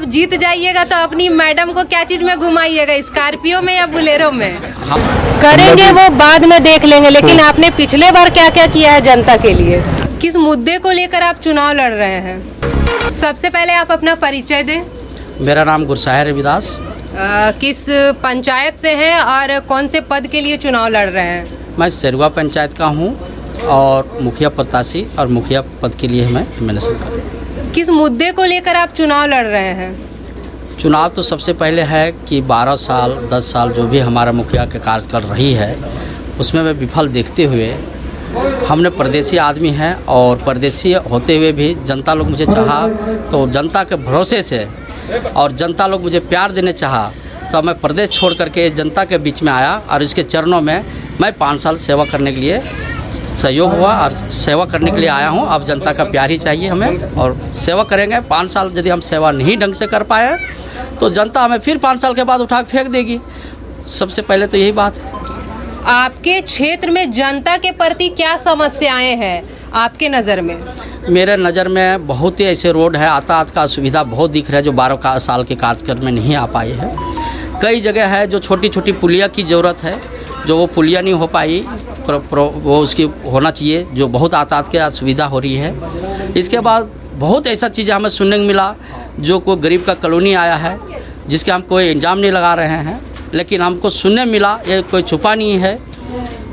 आप जीत जाइएगा तो अपनी मैडम को क्या चीज में घुमाइएगा, स्कॉर्पियो में या बोलेरो में? करेंगे वो बाद में देख लेंगे, लेकिन आपने पिछले बार क्या क्या किया है जनता के लिए? किस मुद्दे को लेकर आप चुनाव लड़ रहे हैं? सबसे पहले आप अपना परिचय दें। मेरा नाम गुरसाहिर रविदास। किस पंचायत से हैं और कौन से पद के लिए चुनाव लड़ रहे हैं? मैं सेरुआ पंचायत का हूँ और मुखिया प्रत्याशी, और मुखिया पद के लिए मैं नॉमिनेशन कर रहा हूँ। किस मुद्दे को लेकर आप चुनाव लड़ रहे हैं? चुनाव तो सबसे पहले है कि 12 साल 10 साल जो भी हमारा मुखिया के कार्यकाल रही है उसमें मैं विफल देखते हुए, हमने परदेसी आदमी है और परदेसी होते हुए भी जनता लोग मुझे चाहा, तो जनता के भरोसे से और जनता लोग मुझे प्यार देने चाहा, तो मैं प्रदेश छोड़ करके जनता के बीच में आया और इसके चरणों में मैं 5 साल सेवा करने के लिए सहयोग हुआ और सेवा करने के लिए आया हूं। अब जनता का प्यार ही चाहिए हमें और सेवा करेंगे। 5 साल यदि हम सेवा नहीं ढंग से कर पाए तो जनता हमें फिर 5 साल के बाद उठा के फेंक देगी। सबसे पहले तो यही बात है। आपके क्षेत्र में जनता के प्रति क्या समस्याएं हैं आपके नज़र में? मेरे नज़र में बहुत ही ऐसे रोड है, यातायात का सुविधा बहुत दिख रहा है जो 12 साल के कार्यकाल में नहीं आ पाई है। कई जगह है जो छोटी छोटी पुलिया की ज़रूरत है, जो वो पुलिया नहीं हो पाई, वो उसकी होना चाहिए, जो बहुत यातायात की असुविधा हो रही है। इसके बाद बहुत ऐसा चीज़ हमें सुनने को मिला, जो कोई गरीब का कॉलोनी आया है जिसके हम कोई इंतजाम नहीं लगा रहे हैं, लेकिन हमको सुनने मिला, ये कोई छुपा नहीं है,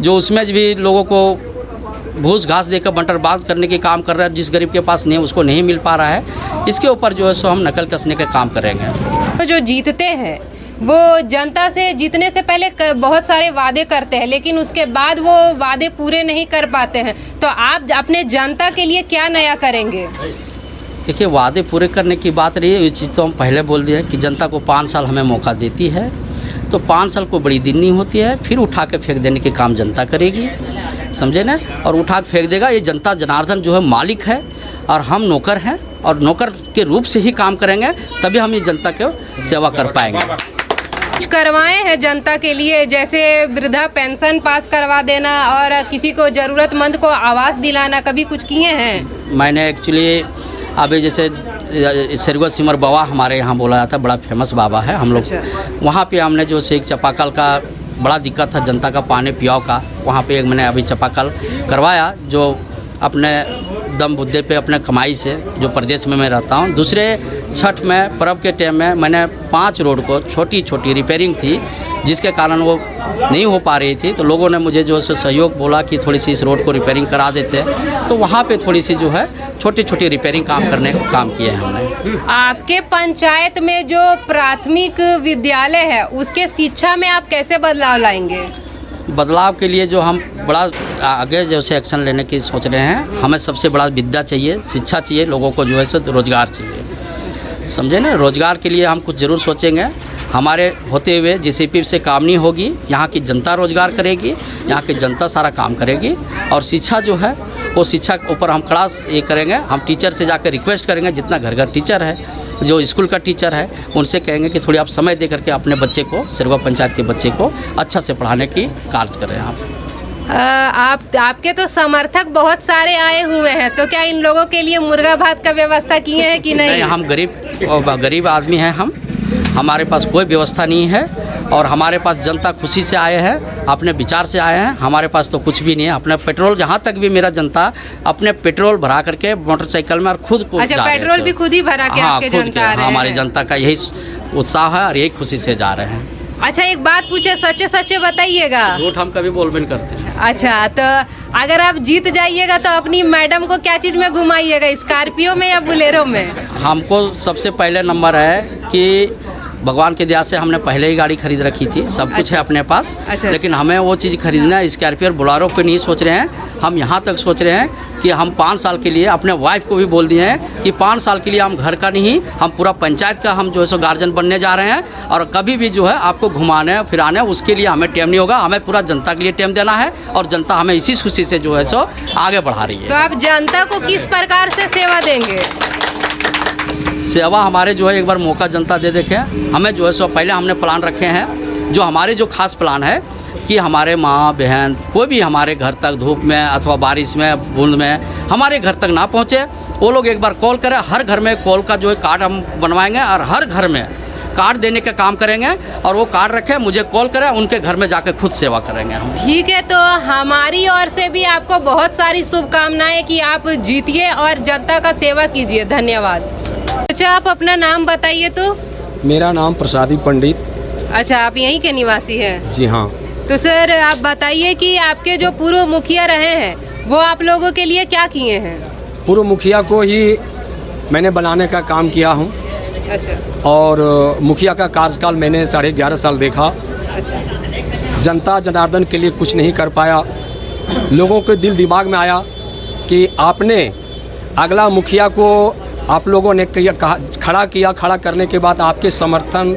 जो उसमें भी लोगों को भूस घास देकर बंटर बांध करने के काम कर रहा है। जिस गरीब के पास नहीं उसको नहीं मिल पा रहा है। इसके ऊपर जो है सो हम नकल कसने के काम करेंगे। तो जो जीतते हैं वो जनता से जीतने से पहले बहुत सारे वादे करते हैं, लेकिन उसके बाद वो वादे पूरे नहीं कर पाते हैं, तो आप अपने जनता के लिए क्या नया करेंगे? देखिए, वादे पूरे करने की बात रही है, ये चीज़ तो हम पहले बोल दिए कि जनता को 5 साल हमें मौका देती है, तो 5 साल को बड़ी दिन नहीं होती है, फिर उठा के फेंक देने के काम जनता करेगी, समझे ना? और उठा के फेंक देगा। ये जनता जनार्दन जो है मालिक है और हम नौकर हैं, और नौकर के रूप से ही काम करेंगे, तभी हम ये जनता की सेवा कर पाएंगे। कुछ करवाए हैं जनता के लिए, जैसे वृद्धा पेंशन पास करवा देना और किसी को ज़रूरतमंद को आवास दिलाना, कभी कुछ किए हैं? मैंने एक्चुअली अभी जैसे सेरुआ सिमर बाबा हमारे यहाँ बोला जाता है, बड़ा फेमस बाबा है हम लोग। वहाँ पे हमने जो से एक चापाकल का बड़ा दिक्कत था जनता का पानी पियाव का, वहाँ पे एक मैंने अभी चापाकल करवाया, जो अपने दम बुद्धे पे अपने कमाई से, जो प्रदेश में मैं रहता हूँ। दूसरे छठ में पर्व के टाइम में मैंने 5 रोड को छोटी छोटी रिपेयरिंग थी, जिसके कारण वो नहीं हो पा रही थी, तो लोगों ने मुझे जो है सहयोग बोला कि थोड़ी सी इस रोड को रिपेयरिंग करा देते, तो वहाँ पे थोड़ी सी जो है छोटी छोटी रिपेयरिंग काम करने का काम किए हैं हमने। आपके पंचायत में जो प्राथमिक विद्यालय है उसके शिक्षा में आप कैसे बदलाव लाएंगे? बदलाव के लिए जो हम बड़ा आगे जैसे एक्शन लेने की सोच रहे हैं, हमें सबसे बड़ा विद्या चाहिए, शिक्षा चाहिए, लोगों को जो है सो रोज़गार चाहिए, समझे ना? रोज़गार के लिए हम कुछ ज़रूर सोचेंगे। हमारे होते हुए जीसीपी से काम नहीं होगी, यहाँ की जनता रोज़गार करेगी, यहाँ की जनता सारा काम करेगी। और शिक्षा जो है वो शिक्षा के ऊपर हम खड़ा ये करेंगे। हम टीचर से जाकर रिक्वेस्ट करेंगे, जितना घर घर टीचर है, जो स्कूल का टीचर है, उनसे कहेंगे कि थोड़ी आप समय दे करके अपने बच्चे को, सेरुआ पंचायत के बच्चे को अच्छा से पढ़ाने की कार्य करें आप। आपके तो समर्थक बहुत सारे आए हुए हैं, तो क्या इन लोगों के लिए मुर्गा भात का व्यवस्था किए हैं कि नहीं? हम गरीब आदमी हैं, हमारे पास कोई व्यवस्था नहीं है, और हमारे पास जनता खुशी से आए हैं, अपने विचार से आए हैं। हमारे पास तो कुछ भी नहीं है। अपने पेट्रोल, जहाँ तक भी मेरा जनता अपने पेट्रोल भरा करके मोटरसाइकिल में और खुद को पेट्रोल भी खुद ही भरा के आपके जनता आ रहे हैं? हमारी जनता का यही उत्साह है और यही खुशी से जा रहे हैं। अच्छा, एक बात पूछे, सच्चे सच्चे बताइएगा। झूठ हम कभी बोल भी नहीं करते हैं। अच्छा, तो अगर आप जीत जाइएगा तो अपनी मैडम को क्या चीज़ में घुमाइएगा, स्कॉर्पियो में या बोलेरो में? हमको सबसे पहले नंबर है कि भगवान की दया से हमने पहले ही गाड़ी खरीद रखी थी, सब कुछ है अपने पास। लेकिन हमें वो चीज़ खरीदना स्कॉर्पियो बोलेरो पे नहीं सोच रहे हैं। हम यहाँ तक सोच रहे हैं कि हम 5 साल के लिए अपने वाइफ को भी बोल दिए हैं कि 5 साल के लिए हम घर का नहीं, हम पूरा पंचायत का हम जो है सो गार्जियन बनने जा रहे हैं, और कभी भी जो है आपको घुमाने फिराने उसके लिए हमें टाइम नहीं होगा। हमें पूरा जनता के लिए टाइम देना है, और जनता हमें इसी खुशी से जो है सो आगे बढ़ा रही है। तो आप जनता को किस प्रकार से सेवा देंगे? सेवा हमारे जो है एक बार मौका जनता दे देखे, हमें जो है सो पहले हमने प्लान रखे हैं, जो हमारे जो खास प्लान है कि हमारे माँ बहन कोई भी हमारे घर तक धूप में अथवा बारिश में बूंद में हमारे घर तक ना पहुँचे, वो लोग एक बार कॉल करें, हर घर में कॉल का जो है कार्ड हम बनवाएंगे और हर घर में कार्ड देने का काम करेंगे और वो कार्ड रखें, मुझे कॉल करें, उनके घर में जाकर खुद सेवा करेंगे हम। ठीक है, तो हमारी ओर से भी आपको बहुत सारी शुभकामनाएं कि आप जीतिए और जनता का सेवा कीजिए। धन्यवाद। अच्छा, आप अपना नाम बताइए तो। मेरा नाम प्रसादी पंडित। अच्छा, आप यहीं के निवासी हैं? जी हाँ। तो सर आप बताइए कि आपके जो पूर्व मुखिया रहे हैं वो आप लोगों के लिए क्या किए हैं? पूर्व मुखिया को ही मैंने बनाने का काम किया हूँ। अच्छा। और मुखिया का कार्यकाल मैंने 11.5 साल देखा। अच्छा। जनता जनार्दन के लिए कुछ नहीं कर पाया। लोगों के दिल दिमाग में आया कि आपने अगला मुखिया को आप लोगों ने खड़ा किया। खड़ा करने के बाद आपके समर्थन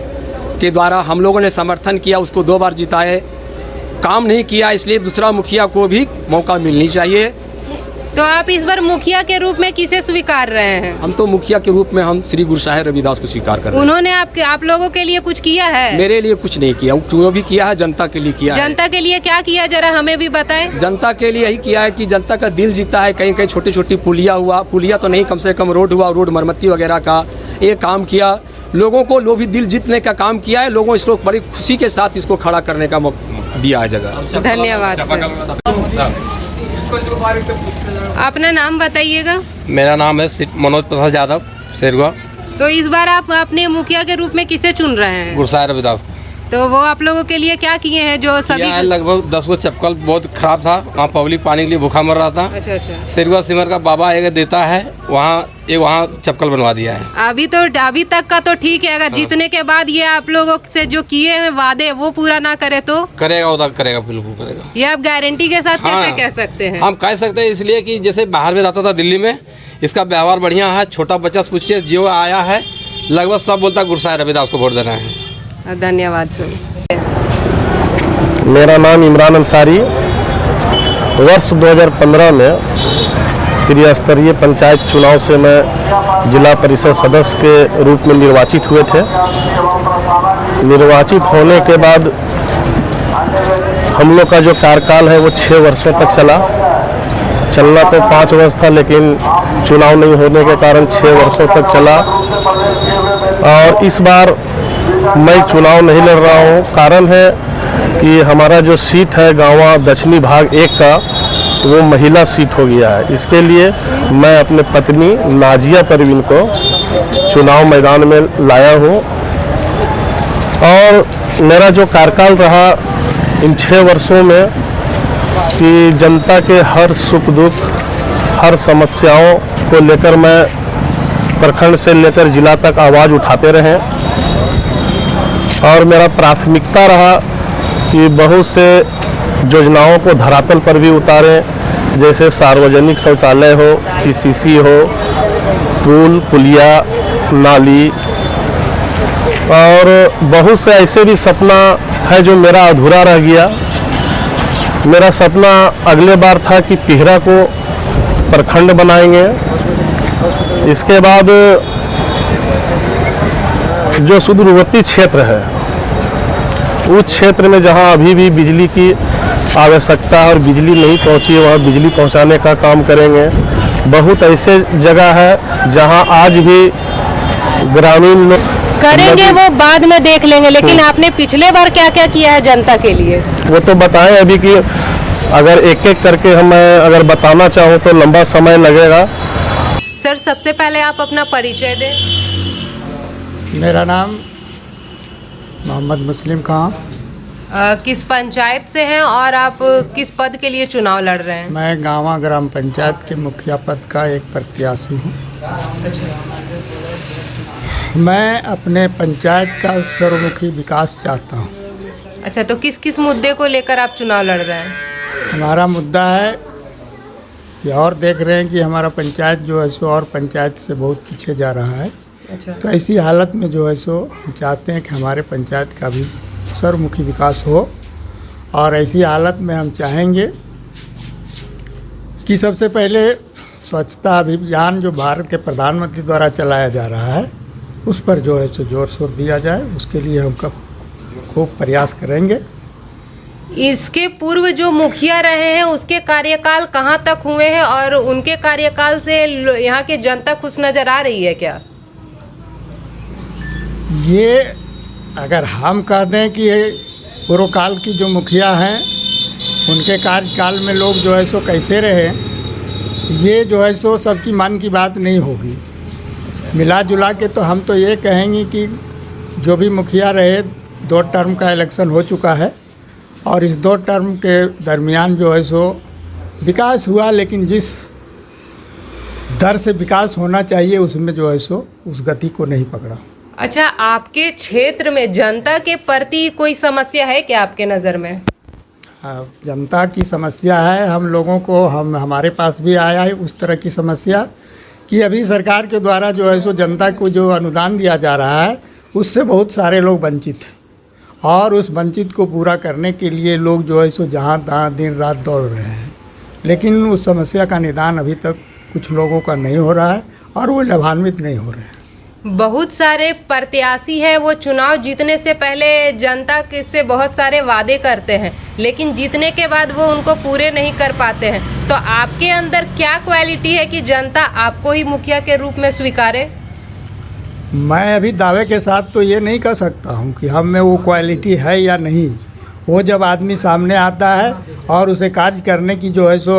के द्वारा हम लोगों ने समर्थन किया, उसको 2 बार जिताए। काम नहीं किया, इसलिए दूसरा मुखिया को भी मौका मिलनी चाहिए। तो आप इस बार मुखिया के रूप में किसे स्वीकार रहे हैं? हम तो मुखिया के रूप में हम श्री गुरु साहिब रविदास को स्वीकार कर रहे हैं। उन्होंने आप लोगों के लिए कुछ किया है? मेरे लिए कुछ नहीं किया, जो भी किया है जनता के लिए किया है। जनता के लिए क्या किया, जरा हमें भी बताएं। जनता के लिए यही किया है कि जनता का दिल जीता है। कहीं कहीं छोटी छोटी पुलिया हुआ, पुलिया तो नहीं, कम से कम रोड हुआ, रोड मरम्मती वगैरह का ये काम किया। लोगों को भी दिल जीतने का काम किया है। लोगों इसको बड़ी खुशी के साथ इसको खड़ा करने का मौका दिया है जगह। धन्यवाद सर। अपना नाम बताइएगा। मेरा नाम है मनोज प्रसाद यादव शेरवा। तो इस बार आप अपने मुखिया के रूप में किसे चुन रहे हैं? गुरु साहिब रविदास को। तो वो आप लोगों के लिए क्या किए हैं जो सभी लगभग 10 गो चप्पल बहुत खराब था, वहाँ पब्लिक पानी के लिए भूखा मर रहा था। अच्छा अच्छा। शेरवा सिमर का बाबा एक देता है, वहाँ चप्पल बनवा दिया है। अभी तक का तो ठीक है। अगर जीतने के बाद ये आप लोगों से जो किए हैं वादे वो पूरा ना करे तो? करेगा, उधर करेगा, बिल्कुल करेगा। ये आप गारंटी के साथ कैसे कह सकते हैं? हम कह सकते हैं इसलिए कि जैसे बाहर में रहता था दिल्ली में, इसका व्यवहार बढ़िया है। छोटा बच्चा से पूछिए, जो आया है लगभग सब बोलता गुरु साहिब रविदास को वोट देना है। धन्यवाद सर। मेरा नाम इमरान अंसारी। वर्ष 2015 में त्रिस्तरीय पंचायत चुनाव से मैं जिला परिषद सदस्य के रूप में निर्वाचित हुए थे। निर्वाचित होने के बाद हम लोग का जो कार्यकाल है वो 6 वर्षों तक चलना तो 5 वर्ष था, लेकिन चुनाव नहीं होने के कारण 6 वर्षों तक चला। और इस बार मैं चुनाव नहीं लड़ रहा हूँ। कारण है कि हमारा जो सीट है गाँवा दक्षिणी भाग 1 का, वो महिला सीट हो गया है। इसके लिए मैं अपने पत्नी नाजिया परवीन को चुनाव मैदान में लाया हूँ। और मेरा जो कार्यकाल रहा इन 6 वर्षों में कि जनता के हर सुख दुख, हर समस्याओं को लेकर मैं प्रखंड से लेकर जिला तक आवाज़ उठाते रहे। और मेरा प्राथमिकता रहा कि बहुत से योजनाओं को धरातल पर भी उतारें, जैसे सार्वजनिक शौचालय हो, पीसीसी हो, पुल पुलिया, नाली। और बहुत से ऐसे भी सपना है जो मेरा अधूरा रह गया। मेरा सपना अगले बार था कि पिहरा को प्रखंड बनाएंगे। इसके बाद जो सुदूरवर्ती क्षेत्र है उस क्षेत्र में जहां अभी भी बिजली की आवश्यकता है और बिजली नहीं पहुंची है, वहाँ बिजली पहुंचाने का काम करेंगे। बहुत ऐसे जगह है जहां आज भी ग्रामीण लोग करेंगे, वो बाद में देख लेंगे। लेकिन आपने पिछले बार क्या क्या किया है जनता के लिए वो तो बताएं अभी कि अगर एक एक करके हम अगर बताना चाहूँ तो लंबा समय लगेगा। सर सबसे पहले आप अपना परिचय दें। मेरा नाम मोहम्मद मुस्लिम खां। किस पंचायत से हैं और आप किस पद के लिए चुनाव लड़ रहे हैं? मैं गाँवा ग्राम पंचायत के मुखिया पद का एक प्रत्याशी हूँ। मैं अपने पंचायत का सर्वमुखी विकास चाहता हूँ। अच्छा, तो किस किस मुद्दे को लेकर आप चुनाव लड़ रहे हैं? हमारा मुद्दा है कि और देख रहे हैं कि हमारा पंचायत जो है सो और पंचायत से बहुत पीछे जा रहा है। अच्छा। तो ऐसी हालत में जो है सो हम चाहते हैं कि हमारे पंचायत का भी सर्वमुखी विकास हो। और ऐसी हालत में हम चाहेंगे कि सबसे पहले स्वच्छता अभियान जो भारत के प्रधानमंत्री द्वारा चलाया जा रहा है उस पर जो है सो जोर शोर दिया जाए। उसके लिए हम खूब प्रयास करेंगे। इसके पूर्व जो मुखिया रहे हैं उसके कार्यकाल कहाँ तक हुए हैं और उनके कार्यकाल से यहाँ के जनता खुश नजर आ रही है क्या? ये अगर हम कह दें कि ये पूर्व काल की जो मुखिया हैं उनके कार्यकाल में लोग जो है सो कैसे रहे, ये जो है सो सबकी मन की बात नहीं होगी। मिला जुला के तो हम तो ये कहेंगे कि जो भी मुखिया रहे, 2 टर्म का इलेक्शन हो चुका है और इस 2 टर्म के दरमियान जो है सो विकास हुआ, लेकिन जिस दर से विकास होना चाहिए उसमें जो है सो उस गति को नहीं पकड़ा। अच्छा, आपके क्षेत्र में जनता के प्रति कोई समस्या है क्या आपके नज़र में? जनता की समस्या है, हम लोगों को हमारे पास भी आया है उस तरह की समस्या कि अभी सरकार के द्वारा जो है सो जनता को जो अनुदान दिया जा रहा है उससे बहुत सारे लोग वंचित हैं और उस वंचित को पूरा करने के लिए लोग जो है सो जहाँ तहाँ दिन रात दौड़ रहे हैं, लेकिन उस समस्या का निदान अभी तक कुछ लोगों का नहीं हो रहा है और वो लाभान्वित नहीं हो रहे हैं। बहुत सारे प्रत्याशी हैं, वो चुनाव जीतने से पहले जनता से बहुत सारे वादे करते हैं, लेकिन जीतने के बाद वो उनको पूरे नहीं कर पाते हैं। तो आपके अंदर क्या क्वालिटी है कि जनता आपको ही मुखिया के रूप में स्वीकारे? मैं अभी दावे के साथ तो ये नहीं कह सकता हूँ कि हम में वो क्वालिटी है या नहीं। वो जब आदमी सामने आता है और उसे कार्य करने की जो है सो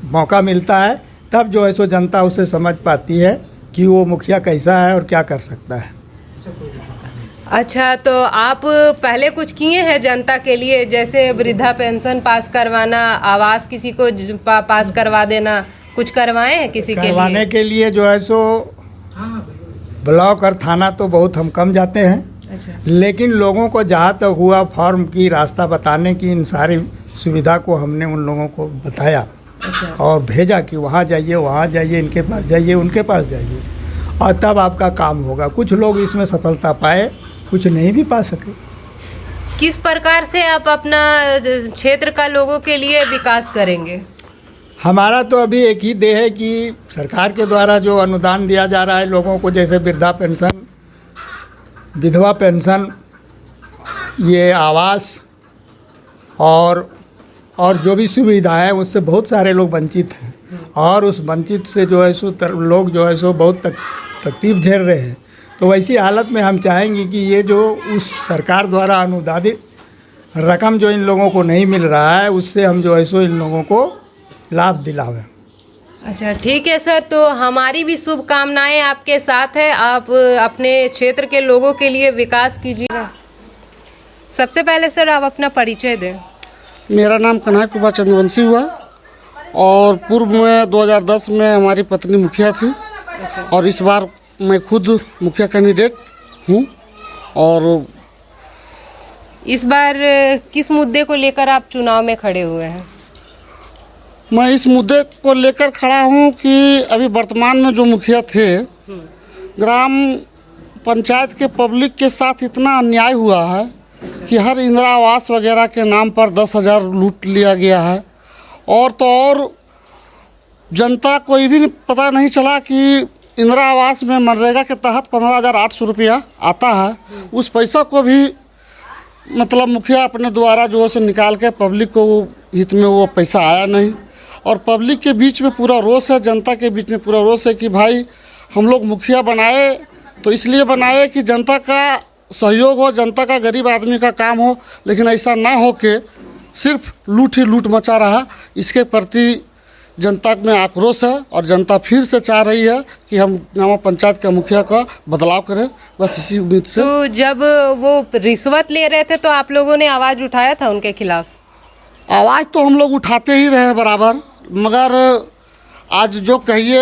मौका मिलता है, तब जो है सो जनता उसे समझ पाती है कि वो मुखिया कैसा है और क्या कर सकता है। अच्छा, तो आप पहले कुछ किए हैं जनता के लिए, जैसे वृद्धा पेंशन पास करवाना, आवास किसी को पास करवा देना, कुछ करवाए हैं किसी के लिए? करवाने के लिए जो है सो ब्लॉक और थाना तो बहुत हम कम जाते हैं। अच्छा। लेकिन लोगों को जहाँ तक हुआ फॉर्म की रास्ता बताने की, इन सारी सुविधा को हमने उन लोगों को बताया। अच्छा। और भेजा कि वहाँ जाइए, इनके पास जाइए, उनके पास जाइए, और तब आपका काम होगा। कुछ लोग इसमें सफलता पाए, कुछ नहीं भी पा सके। किस प्रकार से आप अपना क्षेत्र का लोगों के लिए विकास करेंगे? हमारा तो अभी एक ही ध्येय है कि सरकार के द्वारा जो अनुदान दिया जा रहा है लोगों को, जैसे वृद्धा पेंशन, विधवा पेंशन, ये आवास और जो भी सुविधाएं हैं, उससे बहुत सारे लोग वंचित हैं और उस वंचित से जो है सो लोग जो है सो बहुत तकलीफ झेल रहे हैं। तो वैसी हालत में हम चाहेंगे कि ये जो उस सरकार द्वारा अनुदानित रकम जो इन लोगों को नहीं मिल रहा है, उससे हम जो है सो इन लोगों को लाभ दिलावें। अच्छा, ठीक है सर, तो हमारी भी शुभकामनाएं आपके साथ है। आप अपने क्षेत्र के लोगों के लिए विकास कीजिए। सबसे पहले सर आप अपना परिचय दें। मेरा नाम कन्हैया कुमार चंद्रवंशी हुआ और पूर्व में 2010 में हमारी पत्नी मुखिया थी और इस बार मैं खुद मुखिया कैंडिडेट हूँ। और इस बार किस मुद्दे को लेकर आप चुनाव में खड़े हुए हैं? मैं इस मुद्दे को लेकर खड़ा हूँ कि अभी वर्तमान में जो मुखिया थे, ग्राम पंचायत के पब्लिक के साथ इतना अन्याय हुआ है कि हर इंदिरा आवास वगैरह के नाम पर 10,000 लूट लिया गया है। और तो और जनता को ये भी पता नहीं चला कि इंदिरा आवास में मनरेगा के तहत 15,800 रुपया आता है। उस पैसा को भी मतलब मुखिया अपने द्वारा जो है सो निकाल के पब्लिक को हित में वो पैसा आया नहीं। और पब्लिक के बीच में पूरा रोष है, जनता के बीच में पूरा रोष है कि भाई हम लोग मुखिया बनाए तो इसलिए बनाए कि जनता का सहयोग हो, जनता का, गरीब आदमी का काम हो, लेकिन ऐसा ना हो के सिर्फ लूट ही लूट मचा रहा। इसके प्रति जनता में आक्रोश है और जनता फिर से चाह रही है कि हम ग्राम पंचायत का मुखिया का बदलाव करें, बस इसी उम्मीद से। तो जब वो रिश्वत ले रहे थे तो आप लोगों ने आवाज़ उठाया था उनके खिलाफ? आवाज़ तो हम लोग उठाते ही रहे बराबर, मगर आज जो कहिए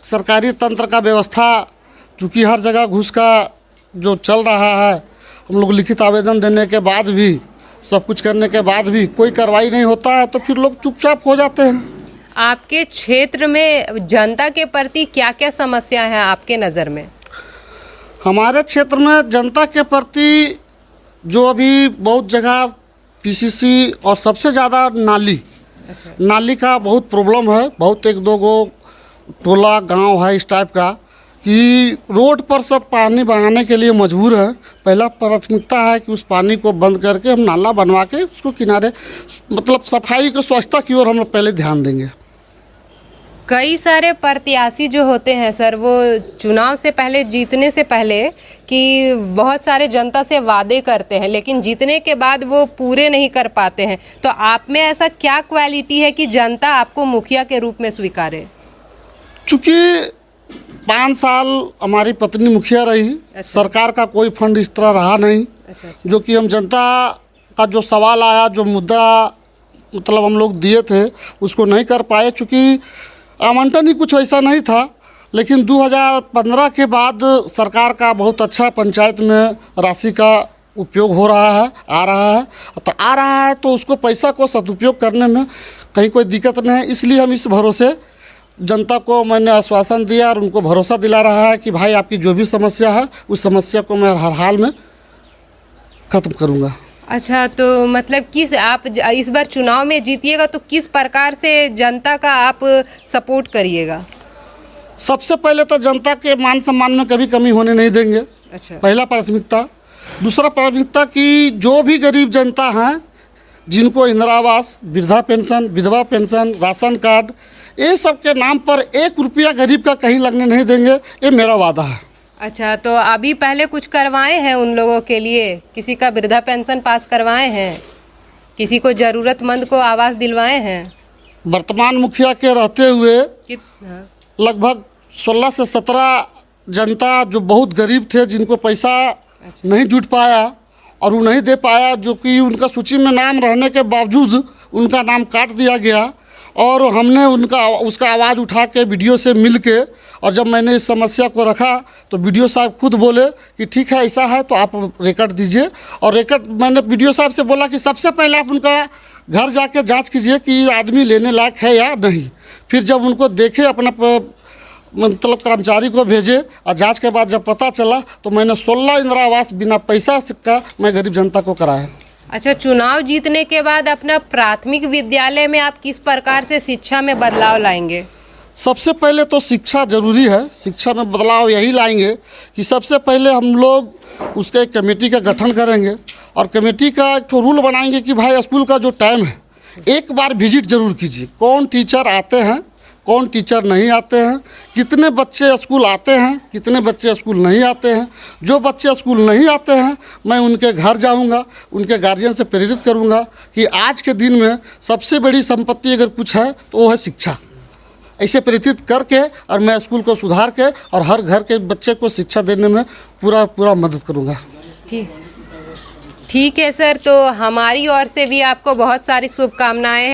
सरकारी तंत्र का व्यवस्था, चूँकि हर जगह घूस का जो चल रहा है, हम लोग लिखित आवेदन देने के बाद भी, सब कुछ करने के बाद भी कोई कार्रवाई नहीं होता है, तो फिर लोग चुपचाप हो जाते हैं। आपके क्षेत्र में जनता के प्रति क्या क्या समस्या है आपके नज़र में? हमारे क्षेत्र में जनता के प्रति जो अभी बहुत जगह पीसीसी और सबसे ज़्यादा नाली, नाली का बहुत प्रॉब्लम है। बहुत 1-2 गो टोला गांव है इस टाइप का कि रोड पर सब पानी बहाने के लिए मजबूर है। पहला प्राथमिकता है कि उस पानी को बंद करके हम नाला बनवा के उसको किनारे, मतलब सफाई को, स्वच्छता की ओर हम लोग पहले ध्यान देंगे। कई सारे प्रत्याशी जो होते हैं सर, वो चुनाव से पहले, जीतने से पहले कि बहुत सारे जनता से वादे करते हैं, लेकिन जीतने के बाद वो पूरे नहीं कर पाते हैं। तो आप में ऐसा क्या क्वालिटी है कि जनता आपको मुखिया के रूप में स्वीकारे? चूँकि 5 साल हमारी पत्नी मुखिया रही, सरकार का कोई फंड इस तरह रहा नहीं। जो कि हम जनता का जो सवाल आया, जो मुद्दा मतलब हम लोग दिए थे, उसको नहीं कर पाए, चूँकि आवंटन ही कुछ ऐसा नहीं था। लेकिन 2015 के बाद सरकार का बहुत अच्छा पंचायत में राशि का उपयोग हो रहा है, आ रहा है तो उसको पैसा को सदुपयोग करने में कहीं कोई दिक्कत नहीं है। इसलिए हम इस भरोसे जनता को मैंने आश्वासन दिया और उनको भरोसा दिला रहा है कि भाई आपकी जो भी समस्या है, उस समस्या को मैं हर हाल में ख़त्म करूँगा। अच्छा, तो मतलब किस, आप इस बार चुनाव में जीतिएगा तो किस प्रकार से जनता का आप सपोर्ट करिएगा? सबसे पहले तो जनता के मान सम्मान में कभी कमी होने नहीं देंगे। अच्छा, पहला प्राथमिकता। दूसरा प्राथमिकता कि जो भी गरीब जनता हैं, जिनको इंदिरा आवास, वृद्धा पेंशन, विधवा पेंशन, राशन कार्ड, ये सब के नाम पर 1 रुपया गरीब का कहीं लगने नहीं देंगे, ये मेरा वादा है। अच्छा, तो अभी पहले कुछ करवाए हैं उन लोगों के लिए? किसी का वृद्धा पेंशन पास करवाए हैं? किसी को ज़रूरतमंद को आवास दिलवाए हैं? वर्तमान मुखिया के रहते हुए हाँ। लगभग 16 से 17 जनता जो बहुत गरीब थे, जिनको पैसा नहीं जुट पाया और वो नहीं दे पाया, जो कि उनका सूची में नाम रहने के बावजूद उनका नाम काट दिया गया। और हमने उसका आवाज़ उठा के वीडियो से मिल के, और जब मैंने इस समस्या को रखा तो वीडियो साहब खुद बोले कि ठीक है, ऐसा है तो आप रिकॉर्ड दीजिए। और रिकॉर्ड मैंने वीडियो साहब से बोला कि सबसे पहले आप उनका घर जाके जांच कीजिए कि ये आदमी लेने लायक है या नहीं। फिर जब उनको देखे, अपना मतलब कर्मचारी को भेजे और जांच के बाद जब पता चला तो मैंने 16 इंदिरा आवास बिना पैसा का मैं गरीब जनता को कराया। अच्छा, चुनाव जीतने के बाद अपना प्राथमिक विद्यालय में आप किस प्रकार से शिक्षा में बदलाव लाएंगे? सबसे पहले तो शिक्षा जरूरी है। शिक्षा में बदलाव यही लाएंगे कि सबसे पहले हम लोग उसके एक कमेटी का गठन करेंगे और कमेटी का एक तो रूल बनाएंगे कि भाई स्कूल का जो टाइम है, एक बार विजिट जरूर कीजिए। कौन टीचर आते हैं, कौन टीचर नहीं आते हैं, कितने बच्चे स्कूल आते हैं, कितने बच्चे स्कूल नहीं आते हैं। जो बच्चे स्कूल नहीं आते हैं, मैं उनके घर जाऊंगा, उनके गार्जियन से प्रेरित करूंगा कि आज के दिन में सबसे बड़ी संपत्ति अगर कुछ है तो वो है शिक्षा। ऐसे प्रेरित करके और मैं स्कूल को सुधार के और हर घर के बच्चे को शिक्षा देने में पूरा मदद करूंगा। ठीक है सर, तो हमारी ओर से भी आपको बहुत सारी शुभकामनाएं।